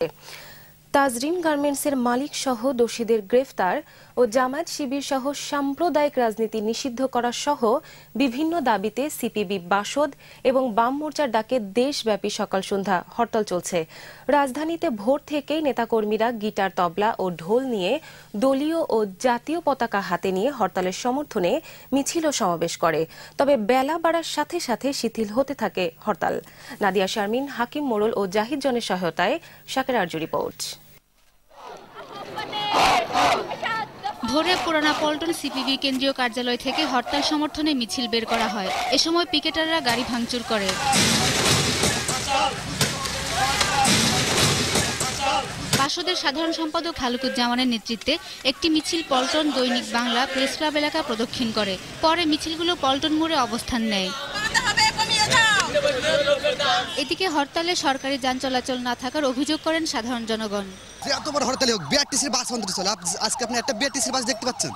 হবে। তাজরিন গার্মেন্টসের মালিক সহ দোষীদের গ্রেফতার ও জামায়াত শিবির সহ সাম্প্রদায়িক রাজনীতি নিষিদ্ধ করা সহ বিভিন্ন দাবিতে সিপিবি বাসদ এবং বাম মোর্চার ডাকে দেশব্যাপী সকাল সন্ধ্যা হরতাল চলছে। রাজধানীতে ভোর থেকেই নেতাকর্মীরা গিটার, তবলা ও ঢোল নিয়ে দলীয় ও জাতীয় পতাকা হাতে নিয়ে হরতালের সমর্থনে মিছিল ও সমাবেশ করে। তবে বেলা বাড়ার সাথে সাথে শিথিল হতে থাকে হরতাল। নাদিয়া শারমিন, হাকিম মোড়ল ও জাহিদ জনের সহায়তায় শাকের আরজু রিপোর্ট। ভোরে পুরানা পল্টন সিপিবি কেন্দ্রীয় কার্যালয় থেকে হরতাল সমর্থনে মিছিল বের করা হয়। এ সময় পিকেটাররা গাড়ি ভাঙচুর করে। বাসদের সাধারণ সম্পাদক খালুকুজ্জামানের নেতৃত্বে একটি মিছিল পল্টন দৈনিক বাংলা প্রেস ক্লাব এলাকা প্রদক্ষিণ করে। পরে মিছিলগুলো পল্টন মোড়ে অবস্থান নেয়। এদিকে হরতালে সরকারি যান চলাচল না থাকার অভিযোগ করেন সাধারণ জনগণ। এত বড় হরতালে বিআরটিসির বাস বন্ধ চলে, আজকে আপনি একটা বিআরটিসির বাস দেখতে পাচ্ছেন।